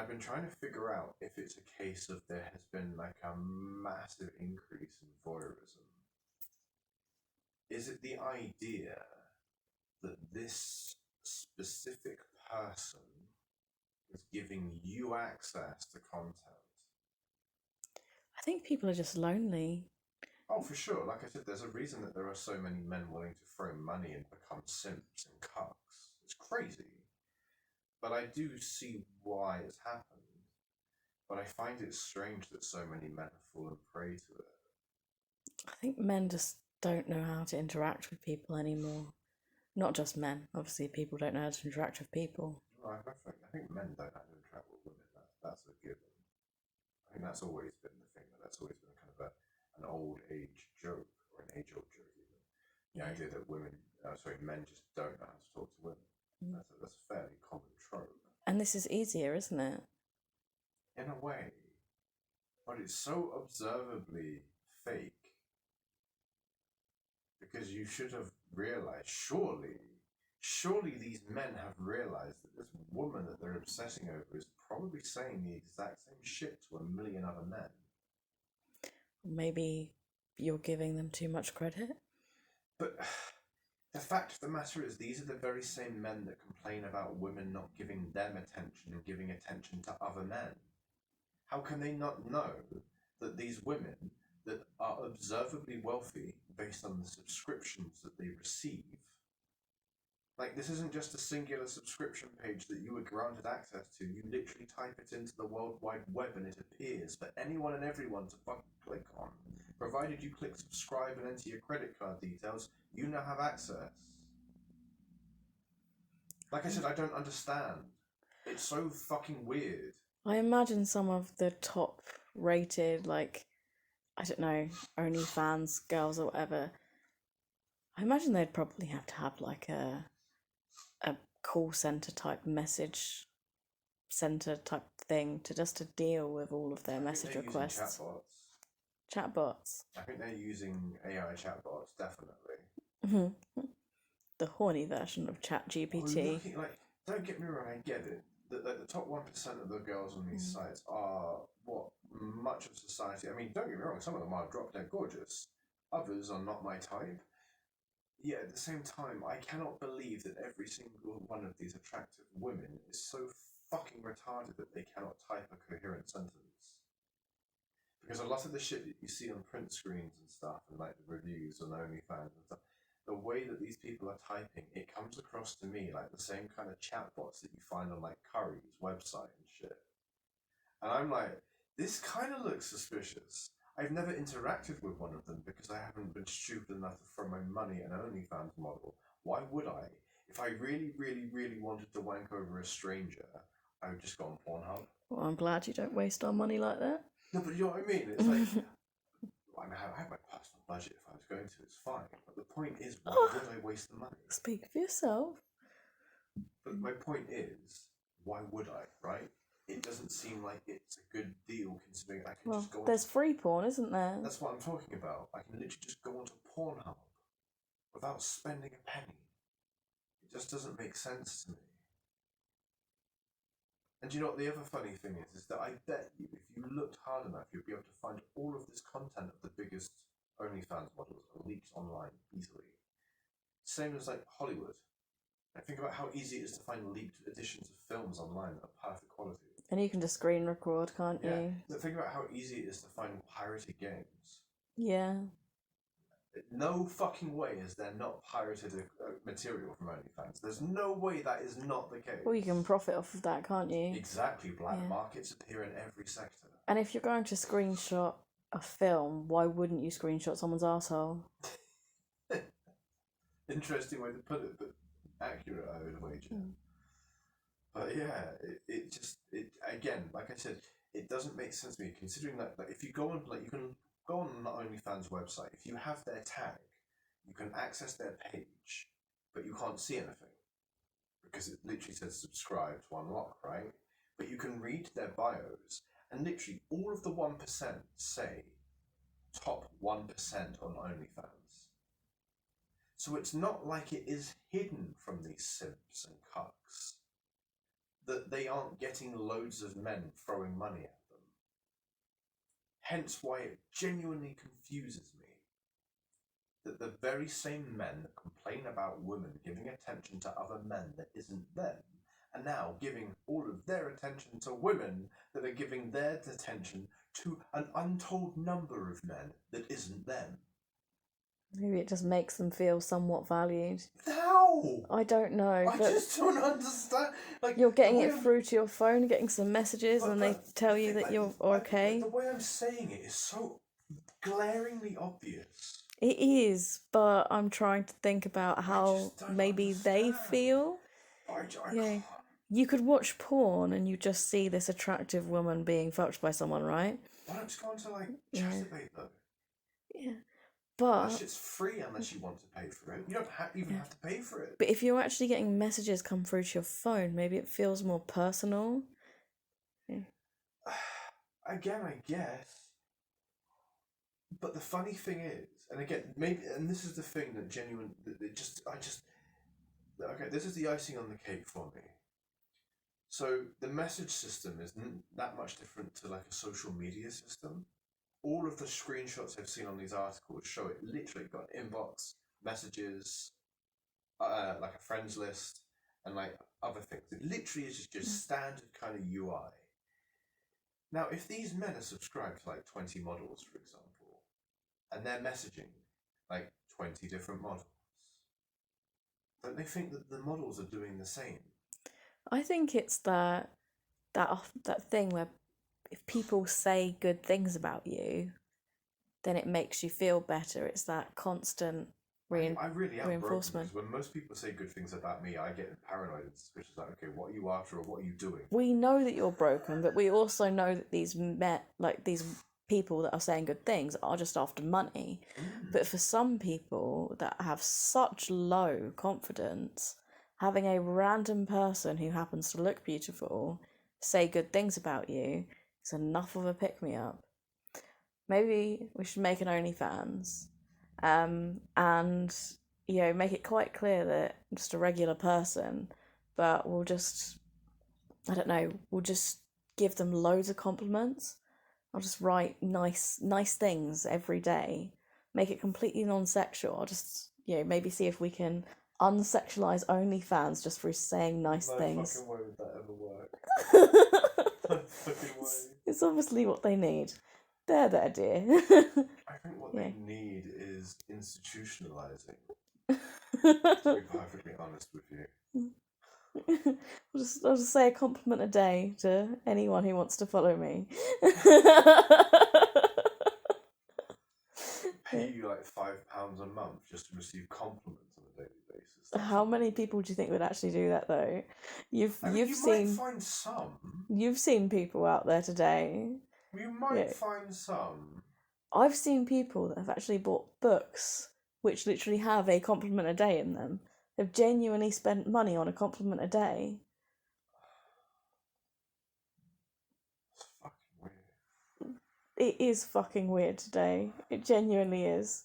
I've been trying to figure out if it's a case of there has been like a massive increase in voyeurism. Is it the idea that this specific person is giving you access to content? I think people are just lonely. Oh, for sure. Like I said, there's a reason that there are so many men willing to throw money and become simps and cucks. It's crazy. But I do see why it's happened. But I find it strange that so many men have fallen prey to it. I think men just don't know how to interact with people anymore. Not just men. Obviously, people don't know how to interact with people. Well, I think men don't know how to interact with women. That's a given. I think that's always been the thing. That's always been kind of an old age joke, or an age old joke even. The idea that men just don't know how to talk to women. That's a fairly common trope. And this is easier, isn't it? In a way. But it's so observably fake. Because you should have realized, surely these men have realized that this woman that they're obsessing over is probably saying the exact same shit to a million other men. Maybe you're giving them too much credit. But the fact of the matter is, these are the very same men that complain about women not giving them attention and giving attention to other men. How can they not know that these women that are observably wealthy based on the subscriptions that they receive, like, this isn't just a singular subscription page that you were granted access to. You literally type it into the World Wide Web and it appears for anyone and everyone to fucking click on. Provided you click subscribe and enter your credit card details, you now have access. Like I said, I don't understand. It's so fucking weird. I imagine some of the top rated, like, I don't know, OnlyFans girls or whatever, I imagine they'd probably have to have like a call center type message center type thing to deal with all of their message requests. Chatbots. I think they're using AI chatbots, definitely. The horny version of ChatGPT. Don't get me wrong, I get it. The top 1% of the girls on these sites are what much of society. I mean, don't get me wrong, some of them are drop dead gorgeous. Others are not my type. Yet at the same time, I cannot believe that every single one of these attractive women is so fucking retarded that they cannot type a coherent sentence. Because a lot of the shit that you see on print screens and stuff, and like the reviews on OnlyFans and stuff, the way that these people are typing, it comes across to me like the same kind of chatbots that you find on like Curry's website and shit. And I'm like, this kind of looks suspicious. I've never interacted with one of them because I haven't been stupid enough to throw my money at an OnlyFans model. Why would I? If I really, really, really wanted to wank over a stranger, I would just go on Pornhub. Well, I'm glad you don't waste our money like that. No, but you know what I mean? It's like, I have my personal budget if I was going to, it's fine. But the point is, why would I waste the money? Speak for yourself. But my point is, why would I, right? It doesn't seem like it's a good deal considering I can just go on. There's free porn, isn't there? That's what I'm talking about. I can literally just go onto Pornhub without spending a penny. It just doesn't make sense to me. And you know what the other funny thing is that I bet you, if you looked hard enough, you'd be able to find all of this content of the biggest OnlyFans models leaked online easily. Same as like Hollywood. I think about how easy it is to find leaked editions of films online that are perfect quality. And you can just screen record, can't you? Think about how easy it is to find pirated games. Yeah. No fucking way is there not pirated material from OnlyFans. There's no way that is not the case. Well, you can profit off of that, can't you? Exactly. Black markets appear in every sector. And if you're going to screenshot a film, why wouldn't you screenshot someone's arsehole? Interesting way to put it, but accurate, I would wager. But yeah, it just again, like I said, it doesn't make sense to me considering that if you go on, like, you can go on the OnlyFans website. If you have their tag, you can access their page, but you can't see anything because it literally says subscribe to unlock, right? But you can read their bios, and literally all of the 1% say top 1% on OnlyFans. So it's not like it is hidden from these simps and cucks. that they aren't getting loads of men throwing money at them. Hence why it genuinely confuses me that the very same men that complain about women giving attention to other men that isn't them are now giving all of their attention to women that are giving their attention to an untold number of men that isn't them. Maybe it just makes them feel somewhat valued. How? I don't know. I But just don't understand. Like, you're getting it through to your phone, getting some messages, and they tell you that like, you're okay. The way I'm saying it is so glaringly obvious. It is, but I'm trying to think about how just don't maybe they understand. feel. I Yeah. can't. You could watch porn and you just see this attractive woman being fucked by someone, right? Why don't you go into like Chaturbate though? Yeah. But that shit's free unless you want to pay for it. You don't even have to pay for it. But if you're actually getting messages come through to your phone, maybe it feels more personal. Yeah. Again, I guess. But the funny thing is, and again, maybe, and this is the thing that okay, this is the icing on the cake for me. So the message system isn't that much different to like a social media system. All of the screenshots I've seen on these articles show it literally got inbox, messages, like a friends list, and like other things. It literally is just standard kind of UI. Now, if these men are subscribed to like 20 models, for example, and they're messaging like 20 different models, don't they think that the models are doing the same? I think it's that thing where if people say good things about you, then it makes you feel better. It's that constant I really am reinforcement. Because when most people say good things about me, I get paranoid and suspicious. Like, okay, what are you after, or what are you doing? We know that you're broken, but we also know that these people that are saying good things are just after money. But for some people that have such low confidence, having a random person who happens to look beautiful say good things about you is enough of a pick-me-up. Maybe we should make an OnlyFans, and make it quite clear that I'm just a regular person, but we'll just, I don't know, we'll just give them loads of compliments. I'll just write nice things every day, make it completely non-sexual. I'll just, maybe see if we can unsexualize OnlyFans just through saying nice things. No fucking way would that ever work. No fucking way. It's obviously what they need. They're the idea. I think what they need is institutionalizing. To be perfectly honest with you. I'll just say a compliment a day to anyone who wants to follow me. Pay you like £5 a month just to receive compliments on a daily basis. How many people do you think would actually do that though? You might find some. You've seen people out there today. You might find some. I've seen people that have actually bought books which literally have a compliment a day in them. They've genuinely spent money on a compliment a day. It's fucking weird. It is fucking weird today. It genuinely is.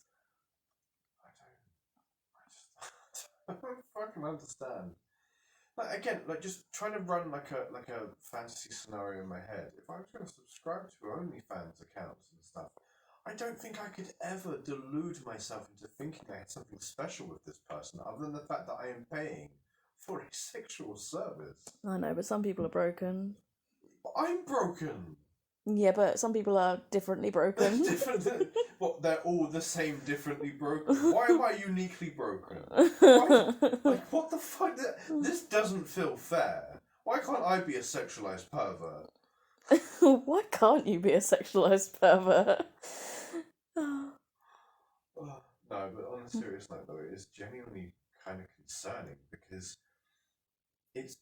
I don't fucking understand. Like, again, like just trying to run like a fantasy scenario in my head. If I was going to subscribe to OnlyFans accounts and stuff, I don't think I could ever delude myself into thinking I had something special with this person, other than the fact that I am paying for a sexual service. I know, but some people are broken. I'm broken. Yeah, but some people are differently broken. What, they're all the same differently broken? Why am I uniquely broken? Like, what the fuck? This doesn't feel fair. Why can't I be a sexualized pervert? Why can't you be a sexualized pervert? No, but on a serious note though, it is genuinely kind of concerning because it's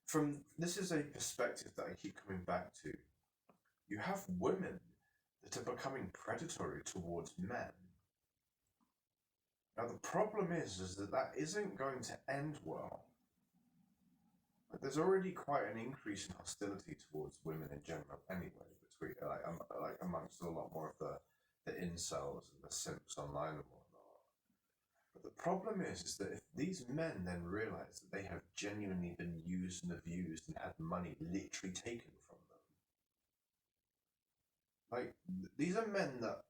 from, this is a perspective that I keep coming back to. You have women that are becoming predatory towards men. Now the problem is that isn't going to end well. Like, there's already quite an increase in hostility towards women in general, anyway, between amongst a lot more of the incels and the simps online and whatnot. But the problem is that if these men then realise that they have genuinely been used and abused and had money literally taken from them, like these are men that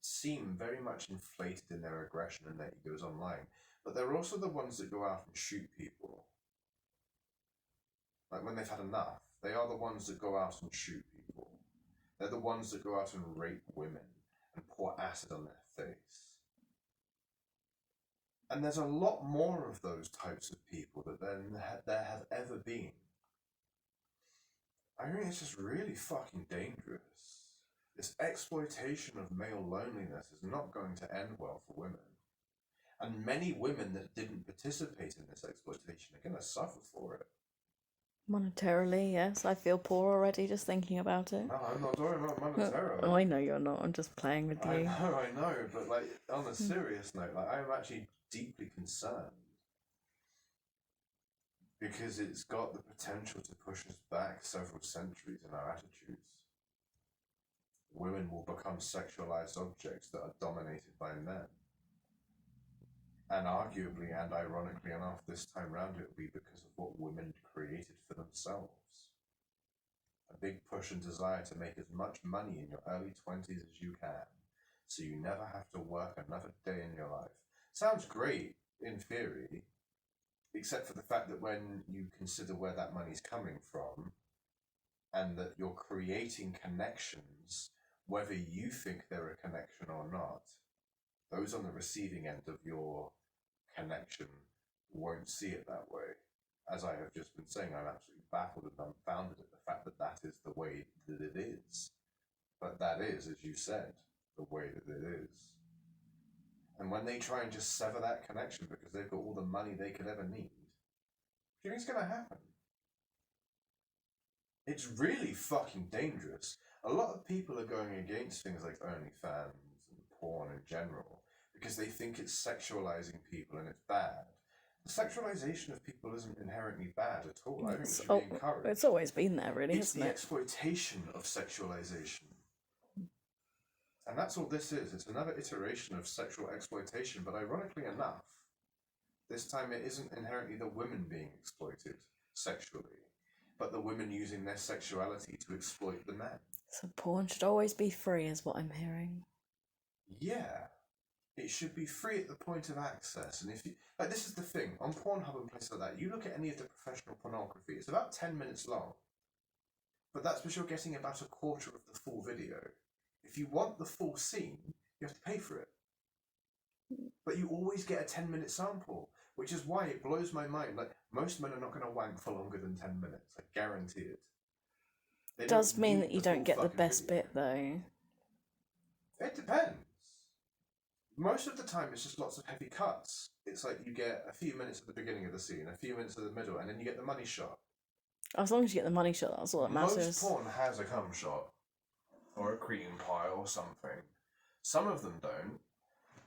seem very much inflated in their aggression and their egos online, but they're also the ones that go out and shoot people. Like when they've had enough, they are the ones that go out and shoot people. They're the ones that go out and rape women and pour acid on their face. And there's a lot more of those types of people that there have ever been. I mean, it's just really fucking dangerous. This exploitation of male loneliness is not going to end well for women. And many women that didn't participate in this exploitation are going to suffer for it. Monetarily, yes. I feel poor already just thinking about it. No, I'm not talking about monetarily. Oh, I know you're not. I'm just playing with you. I know, but like on a serious note, like I'm actually deeply concerned because it's got the potential to push us back several centuries in our attitudes. Women will become sexualized objects that are dominated by men. And arguably and ironically enough, this time round it will be because of what women created for themselves. A big push and desire to make as much money in your early 20s as you can, so you never have to work another day in your life. Sounds great in theory, except for the fact that when you consider where that money's coming from, and that you're creating connections, whether you think they're a connection or not, those on the receiving end of your connection won't see it that way. As I have just been saying, I'm absolutely baffled and dumbfounded at the fact that that is the way that it is. But that is, as you said, the way that it is. And when they try and just sever that connection because they've got all the money they could ever need, what do you think's going to happen? It's really fucking dangerous. A lot of people are going against things like OnlyFans and porn in general because they think it's sexualizing people and it's bad. The sexualization of people isn't inherently bad at all. I think it should be encouraged. It's always been there, really, It's hasn't the it? exploitation of sexualization. And that's all this is. It's another iteration of sexual exploitation, but ironically enough, this time it isn't inherently the women being exploited sexually, but the women using their sexuality to exploit the men. So porn should always be free, is what I'm hearing. Yeah. It should be free at the point of access. And if you, like, this is the thing, on Pornhub and places like that, you look at any of the professional pornography, it's about 10 minutes long. But that's because you're getting about a quarter of the full video. If you want the full scene, you have to pay for it. But you always get a 10-minute sample, which is why it blows my mind. Like, most men are not going to wank for longer than 10 minutes. I guarantee it. It does mean that you don't get the best bit, though. It depends. Most of the time, it's just lots of heavy cuts. It's like you get a few minutes at the beginning of the scene, a few minutes at the middle, and then you get the money shot. As long as you get the money shot, that's all that matters. Most porn has a cum shot, or a cream pie, or something. Some of them don't,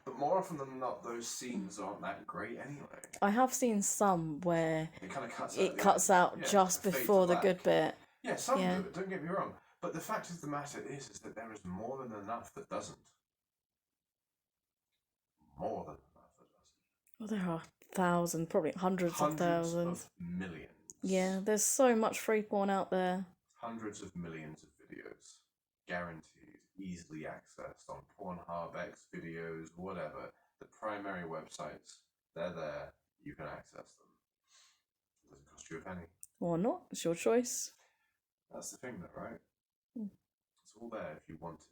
but more often than not, those scenes aren't that great anyway. I have seen some where it kind of cuts out just before the good bit. Yeah, some do it, don't get me wrong. But the fact of the matter is that there is more than enough that doesn't. More than enough that doesn't. Well, there are thousands, probably hundreds of thousands. Of millions. Yeah, there's so much free porn out there. Hundreds of millions of videos. Guaranteed. Easily accessed on Pornhub, X videos, whatever. The primary websites, they're there. You can access them. It doesn't cost you a penny. Or not. It's your choice. That's the thing, though, right? It's all there if you want it.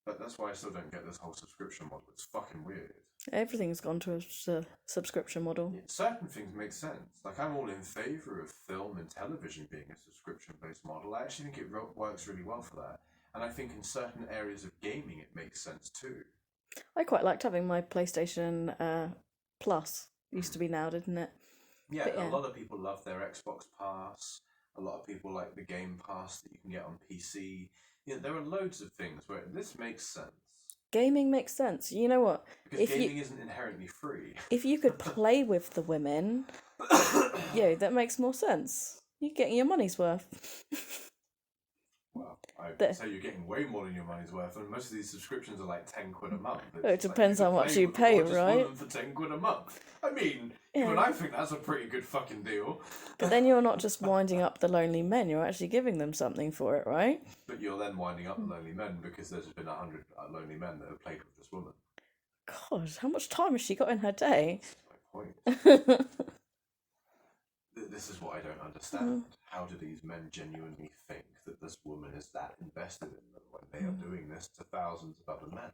But that's why I still don't get this whole subscription model. It's fucking weird. Everything's gone to a subscription model. Yeah, certain things make sense. Like, I'm all in favour of film and television being a subscription-based model. I actually think it works really well for that. And I think in certain areas of gaming it makes sense too. I quite liked having my PlayStation Plus. Used to be now, didn't it? Yeah, a lot of people love their Xbox Pass. A lot of people like the Game Pass that you can get on PC. Yeah, there are loads of things where this makes sense. Gaming makes sense. You know what? Because gaming isn't inherently free. If you could play with the women, that makes more sense. You're getting your money's worth. Well, I'd say you're getting way more than your money's worth, and most of these subscriptions are like £10 a month. It depends how much you pay, right? For £10 a month. I mean, Yeah. even I think that's a pretty good fucking deal. But then you're not just winding up the lonely men; you're actually giving them something for it, right? But you're then winding up the lonely men because there's been 100 lonely men that have played with this woman. God, how much time has she got in her day? That's my point. This is what I don't understand. How do these men genuinely think that this woman is that invested in them when they are doing this to thousands of other men?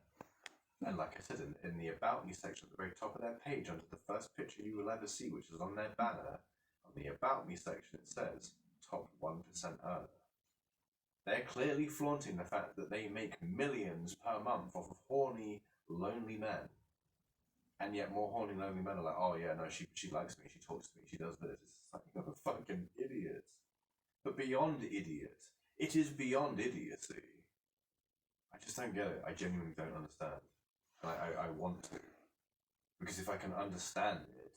And like I said, in the About Me section at the very top of their page, under the first picture you will ever see, which is on their banner, on the About Me section it says, top 1% earner. They're clearly flaunting the fact that they make millions per month off of horny, lonely men. And yet more horny, lonely men are like, oh yeah, no, she likes me, she talks to me, she does this. It's like, you're a fucking idiot. But beyond idiot, it is beyond idiocy. I just don't get it. I genuinely don't understand. And I want to. Because if I can understand it,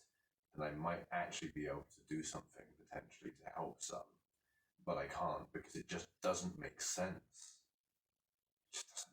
then I might actually be able to do something potentially to help some. But I can't because it just doesn't make sense. It just doesn't